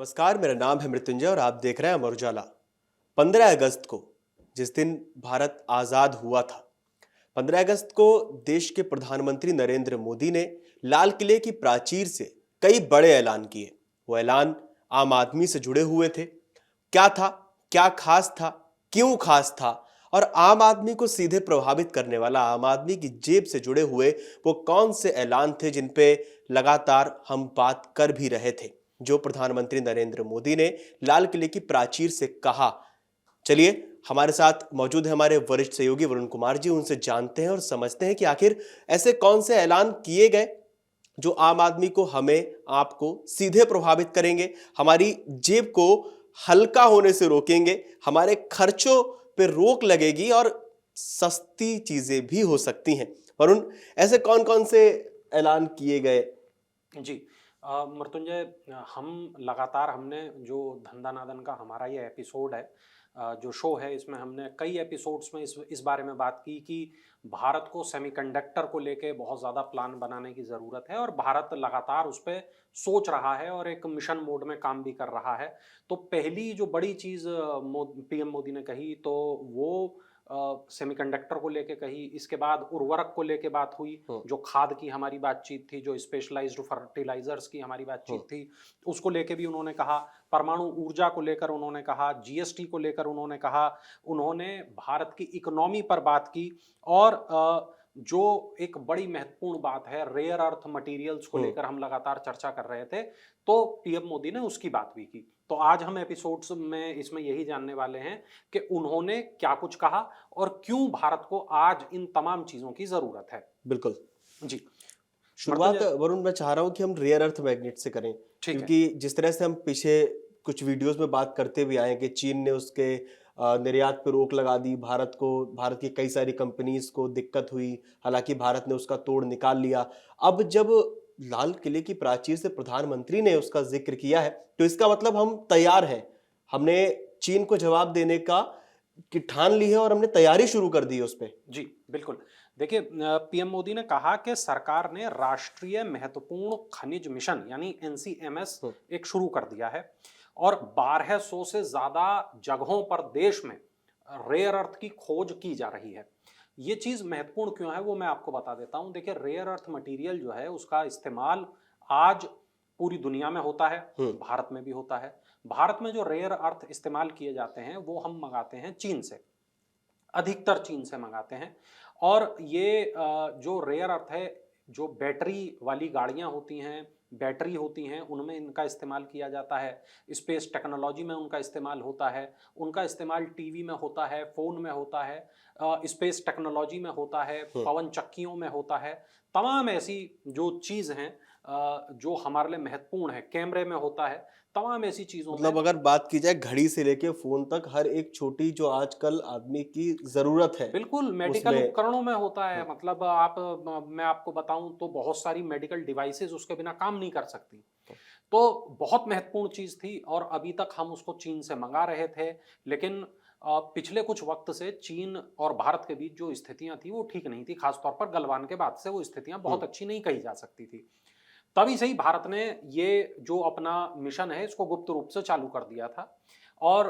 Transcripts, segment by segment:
नमस्कार, मेरा नाम है मृत्युंजय और आप देख रहे हैं अमर उजाला। 15 अगस्त को जिस दिन भारत आजाद हुआ था, 15 अगस्त को देश के प्रधानमंत्री नरेंद्र मोदी ने लाल किले की प्राचीर से कई बड़े ऐलान किए। वो ऐलान आम आदमी से जुड़े हुए थे। क्या था, क्या खास था, क्यों खास था और आम आदमी को सीधे प्रभावित करने वाला, आम आदमी की जेब से जुड़े हुए वो कौन से ऐलान थे जिन पे लगातार हम बात कर भी रहे थे, जो प्रधानमंत्री नरेंद्र मोदी ने लाल किले की प्राचीर से कहा। चलिए, हमारे साथ मौजूद है हमारे वरिष्ठ सहयोगी वरुण कुमार जी। उनसे जानते हैं और समझते हैं कि आखिर ऐसे कौन से ऐलान किए गए जो आम आदमी को, हमें, आपको सीधे प्रभावित करेंगे, हमारी जेब को हल्का होने से रोकेंगे, हमारे खर्चों पे रोक लगेगी और सस्ती चीजें भी हो सकती हैं। वरुण, ऐसे कौन कौन से ऐलान किए गए? जी। मृत्युंजय, हम लगातार हमने जो धंधा नादन का हमारा ये एपिसोड है, जो शो है, इसमें हमने कई एपिसोड्स में इस बारे में बात की कि भारत को सेमीकंडक्टर को लेके बहुत ज़्यादा प्लान बनाने की ज़रूरत है और भारत लगातार उस पे सोच रहा है और एक मिशन मोड में काम भी कर रहा है। तो पहली जो बड़ी चीज़ पीएम मोदी ने कही तो वो सेमीकंडक्टर को लेके कही। इसके बाद उर्वरक को लेके बात हुई, हम्म। जो खाद की हमारी बातचीत थी, जो स्पेशलाइज्ड फर्टिलाइजर्स की हमारी बातचीत हम्म। थी, उसको लेके भी उन्होंने कहा। परमाणु ऊर्जा को लेकर उन्होंने कहा, जीएसटी को लेकर उन्होंने कहा। उन्होंने भारत की इकोनॉमी पर बात की और जो एक बड़ी महत्वपूर्ण बात है, रेयर अर्थ मटेरियल्स को हम्म। लेकर हम लगातार चर्चा कर रहे थे, तो पीएम मोदी ने उसकी बात भी की। तो आज हम एपिसोड्स में इसमें यही जानने वाले हैं कि उन्होंने क्या कुछ कहा और क्यों भारत को आज इन तमाम चीजों की जरूरत है। बिल्कुल। जी। शुरुआत मर्तुंजय। वरुण, मैं चाह रहा हूं कि हम रेयर अर्थ मैग्नेट से करें, ठीक है। क्योंकि जिस तरह से हम पीछे कुछ वीडियोस में बात करते भी आए हैं कि चीन ने उसके निर्यात पे रोक लगा दी, भारत की कई सारी कंपनीज को दिक्कत हुई, हालांकि भारत ने उसका तोड़ निकाल लिया। अब जब लाल किले की प्राचीर से प्रधानमंत्री ने उसका जिक्र किया है, तो इसका मतलब हम तैयार हैं। हमने चीन को जवाब देने का की ठान ली है और हमने तैयारी शुरू कर दी है उस पर। जी, बिल्कुल। देखिए, पीएम मोदी ने कहा कि सरकार ने राष्ट्रीय महत्वपूर्ण खनिज मिशन यानी एनसीएमएस एक शुरू कर दिया है और 1200 से ज्यादा जगहों पर देश में रेयर अर्थ की खोज की जा रही है। ये चीज महत्वपूर्ण क्यों है वो मैं आपको बता देता हूं। देखिए, रेयर अर्थ मटेरियल जो है उसका इस्तेमाल आज पूरी दुनिया में होता है, हम्म। भारत में भी होता है। भारत में जो रेयर अर्थ इस्तेमाल किए जाते हैं वो हम मंगाते हैं चीन से, अधिकतर चीन से मंगाते हैं। और ये जो रेयर अर्थ है, जो बैटरी वाली गाड़ियां होती हैं, बैटरी होती हैं, उनमें इनका इस्तेमाल किया जाता है। स्पेस टेक्नोलॉजी में उनका इस्तेमाल होता है। उनका इस्तेमाल टीवी में होता है, फोन में होता है, स्पेस टेक्नोलॉजी में होता है, पवन चक्कियों में होता है। तमाम ऐसी जो चीज़ हैं जो हमारे लिए महत्वपूर्ण है, कैमरे में होता है, तमाम ऐसी चीज़ों में। मतलब अगर बात की जाए घड़ी से लेके फोन तक, हर एक छोटी जो आजकल आदमी की जरूरत है बिल्कुल, मेडिकल उसमें। उपकरणों में होता है। हम्म। मतलब आप मैं आपको बताऊं तो बहुत सारी मेडिकल डिवाइसेस उसके बिना काम नहीं कर सकती। तो बहुत महत्वपूर्ण चीज थी और अभी तक हम उसको चीन से मंगा रहे थे। लेकिन पिछले कुछ वक्त से चीन और भारत के बीच जो स्थितियां थी वो ठीक नहीं थी। खासतौर पर गलवान के बाद से वो स्थितियां बहुत अच्छी नहीं कही जा सकती थी। तभी से ही भारत ने ये जो अपना मिशन है इसको गुप्त रूप से चालू कर दिया था। और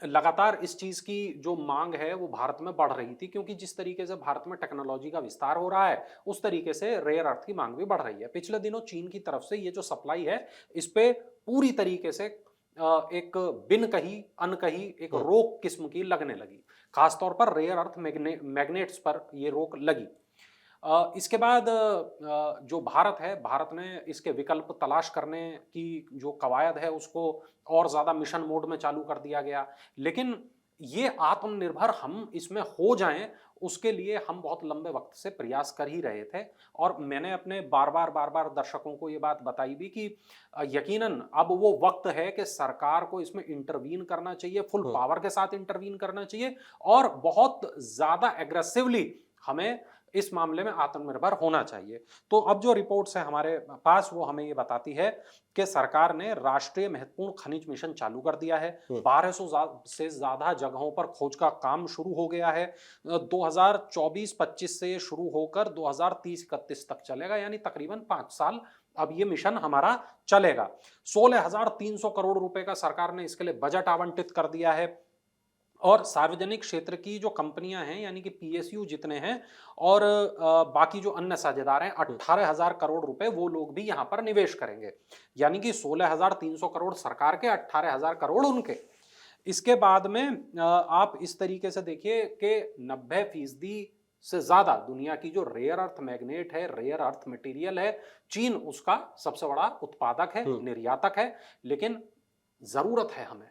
लगातार इस चीज की जो मांग है वो भारत में बढ़ रही थी, क्योंकि जिस तरीके से भारत में टेक्नोलॉजी का विस्तार हो रहा है उस तरीके से रेयर अर्थ की मांग भी बढ़ रही है। पिछले दिनों चीन की तरफ से ये जो सप्लाई है इस पे पूरी तरीके से एक बिन कही अनकही एक हम्म। रोक किस्म की लगने लगी। खासतौर पर रेयर अर्थ मैग्नेट्स पर ये रोक लगी। इसके बाद जो भारत है, भारत ने इसके विकल्प तलाश करने की जो कवायद है उसको और ज़्यादा मिशन मोड में चालू कर दिया गया। लेकिन ये आत्मनिर्भर हम इसमें हो जाएं, उसके लिए हम बहुत लंबे वक्त से प्रयास कर ही रहे थे। और मैंने अपने बार बार दर्शकों को ये बात बताई भी कि यकीनन अब वो वक्त है कि सरकार को इसमें इंटरवीन करना चाहिए, फुल हम्म। पावर के साथ इंटरवीन करना चाहिए और बहुत ज़्यादा एग्रेसिवली हमें इस मामले में आत्मनिर्भर होना चाहिए। तो अब जो रिपोर्ट्स है हमारे पास वो हमें ये बताती है कि सरकार ने राष्ट्रीय महत्वपूर्ण खनिज मिशन चालू कर दिया है। 1200 से ज्यादा जगहों पर खोज का काम शुरू हो गया है। 2024-25 से शुरू होकर 2030-31 तक चलेगा, यानी तकरीबन 5 साल अब ये मिशन हमारा चलेगा। 16,300 करोड़ रुपए का सरकार ने इसके लिए बजट आवंटित कर दिया है। और सार्वजनिक क्षेत्र की जो कंपनियां हैं, यानी कि पीएसयू जितने हैं और बाकी जो अन्य साझेदार हैं, 18,000 करोड़ रुपए वो लोग भी यहां पर निवेश करेंगे। यानी कि 16,300 करोड़ सरकार के, 18,000 करोड़ उनके। इसके बाद में आप इस तरीके से देखिए कि 90% से ज्यादा दुनिया की जो रेयर अर्थ मैग्नेट है, रेयर अर्थ मटेरियल है, चीन उसका सबसे बड़ा उत्पादक है, निर्यातक है। लेकिन जरूरत है हमें,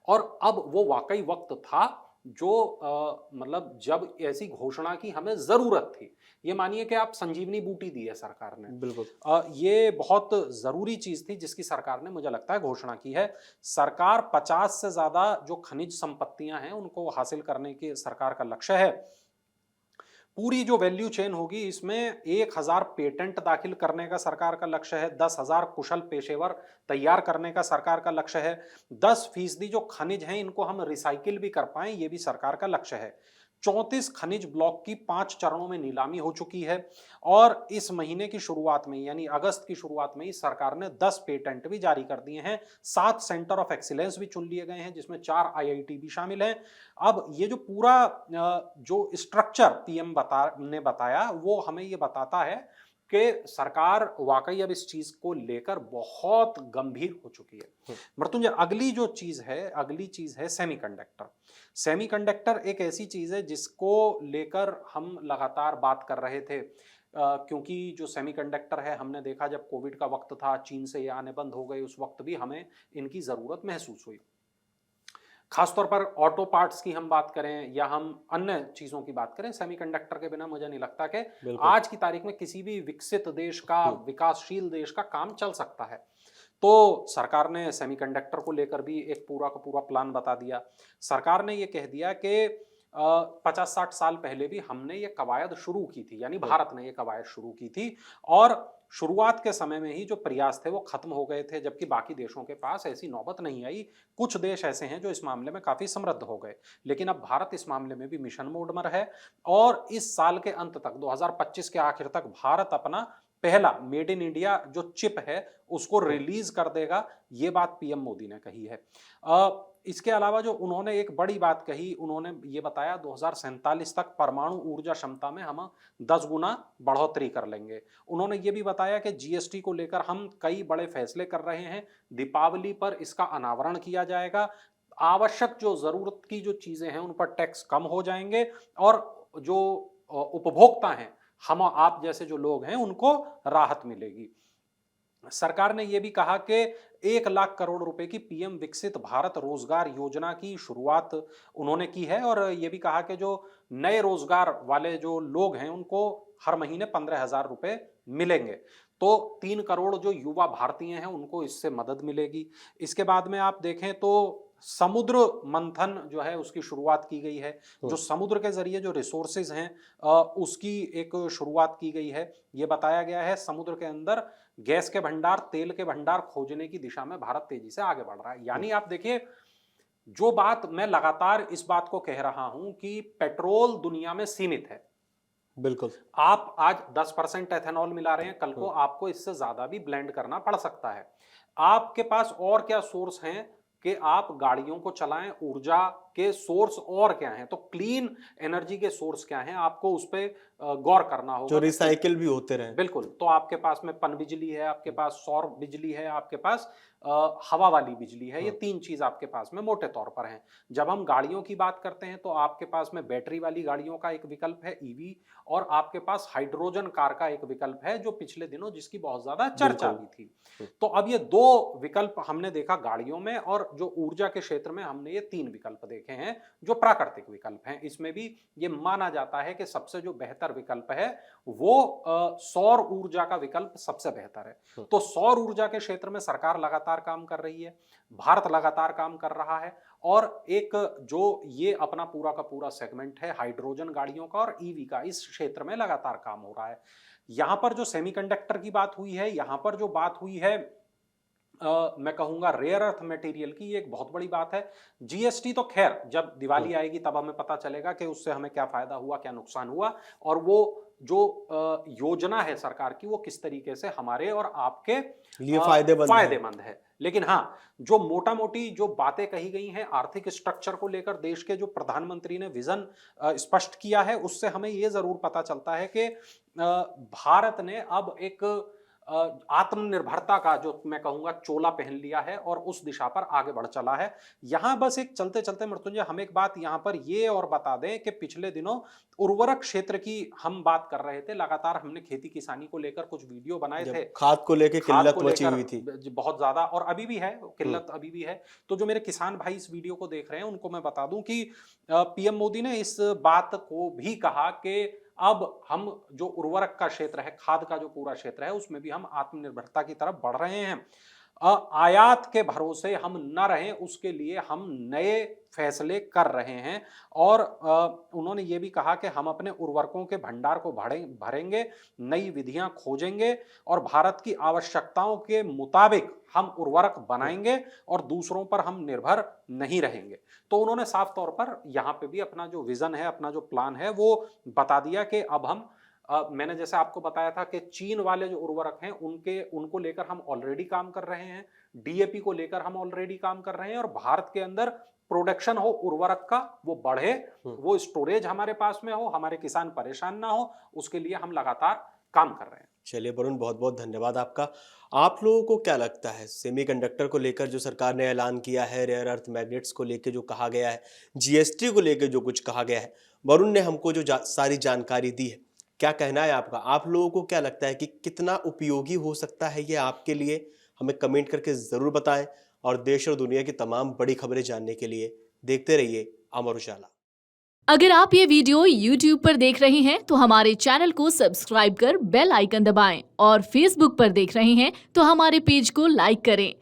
और अब वो वाकई वक्त था जो मतलब जब ऐसी घोषणा की हमें जरूरत थी। ये मानिए कि आप संजीवनी बूटी दी है सरकार ने। बिल्कुल। ये बहुत जरूरी चीज थी जिसकी सरकार ने, मुझे लगता है, घोषणा की है। सरकार 50 से ज्यादा जो खनिज संपत्तियां हैं उनको हासिल करने की सरकार का लक्ष्य है। पूरी जो वैल्यू चेन होगी इसमें 1,000 पेटेंट दाखिल करने का सरकार का लक्ष्य है। 10,000 कुशल पेशेवर तैयार करने का सरकार का लक्ष्य है। 10% जो खनिज हैं इनको हम रिसाइकिल भी कर पाएं, ये भी सरकार का लक्ष्य है। 34 खनिज ब्लॉक की 5 चरणों में नीलामी हो चुकी है और इस महीने की शुरुआत में, यानी अगस्त की शुरुआत में ही सरकार ने 10 पेटेंट भी जारी कर दिए हैं। 7 सेंटर ऑफ एक्सीलेंस भी चुन लिए गए हैं जिसमें 4 आईआईटी भी शामिल हैं। अब ये जो पूरा जो स्ट्रक्चर पीएम ने बताया वो हमें ये बताता है कि सरकार वाकई अब इस चीज को लेकर बहुत गंभीर हो चुकी है। मृत्युंजय, अगली चीज है सेमीकंडक्टर। सेमीकंडक्टर एक ऐसी चीज है जिसको लेकर हम लगातार बात कर रहे थे, क्योंकि जो सेमीकंडक्टर है, हमने देखा जब कोविड का वक्त था, चीन से ये आने बंद हो गए, उस वक्त भी हमें इनकी जरूरत महसूस हुई। खासतौर पर ऑटो पार्ट्स की हम बात करें या हम अन्य चीजों की बात करें, सेमीकंडक्टर के बिना मुझे नहीं लगता कि आज की तारीख में किसी भी विकसित देश का, विकासशील देश का काम चल सकता है। तो सरकार ने सेमीकंडक्टर को लेकर भी एक पूरा का पूरा प्लान बता दिया। सरकार ने ये कह दिया कि 50-60 साल पहले भी हमने ये कवायद शुरू की थी, यानी भारत ने ये कवायद शुरू की थी, और शुरुआत के समय में ही जो प्रयास थे वो खत्म हो गए थे, जबकि बाकी देशों के पास ऐसी नौबत नहीं आई। कुछ देश ऐसे हैं जो इस मामले में काफी समृद्ध हो गए, लेकिन अब भारत इस मामले में भी मिशन मोड में है और इस साल के अंत तक, 2025 के आखिर तक, भारत अपना पहला मेड इन इंडिया जो चिप है उसको रिलीज कर देगा। ये बात पीएम मोदी ने कही है। इसके अलावा जो उन्होंने एक बड़ी बात कही, उन्होंने ये बताया 2047 तक परमाणु ऊर्जा क्षमता में हम 10 गुना बढ़ोतरी कर लेंगे। उन्होंने ये भी बताया कि जीएसटी को लेकर हम कई बड़े फैसले कर रहे हैं, दीपावली पर इसका अनावरण किया जाएगा, आवश्यक जो जरूरत की जो चीजें हैं उन पर टैक्स कम हो जाएंगे और जो उपभोक्ता हैं, हम आप जैसे जो लोग हैं, उनको राहत मिलेगी। सरकार ने यह भी कहा कि 1 लाख करोड़ रुपए की पीएम विकसित भारत रोजगार योजना की शुरुआत उन्होंने की है और यह भी कहा कि जो नए रोजगार वाले जो लोग हैं उनको हर महीने 15,000 रुपए मिलेंगे। तो 3 करोड़ जो युवा भारतीय हैं उनको इससे मदद मिलेगी। इसके बाद में आप देखें तो समुद्र मंथन जो है उसकी शुरुआत की गई है। जो समुद्र के जरिए जो रिसोर्सेज हैं उसकी एक शुरुआत की गई है। ये बताया गया है समुद्र के अंदर गैस के भंडार, तेल के भंडार खोजने की दिशा में भारत तेजी से आगे बढ़ रहा है। यानी आप देखिए, जो बात मैं लगातार इस बात को कह रहा हूं कि पेट्रोल दुनिया में सीमित है। बिल्कुल। आप आज 10% एथेनॉल मिला रहे हैं, कल को आपको इससे ज्यादा भी ब्लेंड करना पड़ सकता है। आपके पास और क्या सोर्स हैं कि आप गाड़ियों को चलाएं, ऊर्जा के सोर्स और क्या हैं? तो क्लीन एनर्जी के सोर्स क्या हैं, आपको उस पर गौर करना होगा, जो रिसाइकिल भी होते रहे। बिल्कुल। तो आपके पास में पन बिजली है, आपके पास सौर बिजली है, आपके पास हवा वाली बिजली है। ये 3 चीज आपके पास में मोटे तौर पर हैं। जब हम गाड़ियों की बात करते हैं तो आपके पास में बैटरी वाली गाड़ियों का एक विकल्प है, ईवी, और आपके पास हाइड्रोजन कार का एक विकल्प है जो पिछले दिनों जिसकी बहुत ज्यादा चर्चा भी थी। तो अब ये 2 विकल्प हमने देखा गाड़ियों में, और जो ऊर्जा के क्षेत्र में हमने ये 3 विकल्प देखे हैं जो प्राकृतिक विकल्प हैं। इसमें भी ये माना जाता है कि सबसे जो बेहतर विकल्प है वो सौर ऊर्जा का विकल्प सबसे बेहतर है। तो सौर ऊर्जा के क्षेत्र में सरकार लगातार काम कर रही है, भारत लगातार काम कर रहा है, और एक जो ये अपना पूरा का पूरा सेगमेंट है हाइड्रोजन गाड़ियों का और ईवी का, इस क्षेत्र में लगातार काम हो रहा है। यहाँ पर जो सेमीकंडक्टर की बात हुई है, यहाँ पर जो बात हुई है मैं कहूंगा रेयर अर्थ मटेरियल की, ये एक बहुत बड़ी बात है। जीएसटी तो खैर जब दिवाली आएगी तब हमें पता चलेगा कि उससे हमें क्या फायदा हुआ, क्या नुकसान हुआ, और वो जो योजना है सरकार की वो किस तरीके से हमारे और आपके लिए फायदेमंद है। लेकिन हाँ, जो मोटा मोटी जो बातें कही गई हैं आर्थिक स्ट्रक्चर को लेकर, देश के जो प्रधानमंत्री ने विजन स्पष्ट किया है, उससे हमें ये जरूर पता चलता है कि भारत ने अब एक आत्मनिर्भरता का जो मैं कहूंगा चोला पहन लिया है और उस दिशा पर आगे बढ़ चला है। यहां बस एक चलते चलते मृत्युंजय हम एक बात यहां पर ये और बता दें कि पिछले दिनों उर्वरक क्षेत्र की हम बात कर रहे थे, लगातार हमने खेती किसानी को लेकर कुछ वीडियो बनाए थे, खाद को लेकर किल्लत मची हुई थी बहुत ज्यादा, और अभी भी है किल्लत, अभी भी है। तो जो मेरे किसान भाई इस वीडियो को देख रहे हैं उनको मैं बता दूं कि पीएम मोदी ने इस बात को भी कहा कि अब हम जो उर्वरक का क्षेत्र है, खाद का जो पूरा क्षेत्र है, उसमें भी हम आत्मनिर्भरता की तरफ बढ़ रहे हैं। आयात के भरोसे हम न रहें, उसके लिए हम नए फैसले कर रहे हैं। और उन्होंने ये भी कहा कि हम अपने उर्वरकों के भंडार को भरेंगे, नई विधियां खोजेंगे और भारत की आवश्यकताओं के मुताबिक हम उर्वरक बनाएंगे और दूसरों पर हम निर्भर नहीं रहेंगे। तो उन्होंने साफ तौर पर यहाँ पे भी अपना जो विजन है, अपना जो प्लान है वो बता दिया कि अब हम मैंने जैसे आपको बताया था कि चीन वाले जो उर्वरक हैं उनको लेकर हम ऑलरेडी काम कर रहे हैं, डीएपी को लेकर हम ऑलरेडी काम कर रहे हैं, और भारत के अंदर प्रोडक्शन हो उर्वरक का, वो बढ़े, वो स्टोरेज हमारे पास में हो, हमारे किसान परेशान ना हो, उसके लिए हम लगातार काम कर रहे हैं। चलिए वरुण, बहुत बहुत धन्यवाद आपका। आप लोगों को क्या लगता है सेमीकंडक्टर को लेकर जो सरकार ने ऐलान किया है, रेयर अर्थ मैग्नेट्स को लेकर जो कहा गया है, जीएसटी को लेकर जो कुछ कहा गया है, वरुण ने हमको जो सारी जानकारी दी है, क्या कहना है आपका? आप लोगों को क्या लगता है कि कितना उपयोगी हो सकता है ये आपके लिए? हमें कमेंट करके ज़रूर बताएं, और देश और दुनिया की तमाम बड़ी खबरें जानने के लिए देखते रहिए अमर उजाला। अगर आप ये वीडियो YouTube पर देख रहे हैं तो हमारे चैनल को सब्सक्राइब कर बेल आइकन दबाएं, और Facebook पर देख रहे हैं तो हमारे पेज को लाइक करें।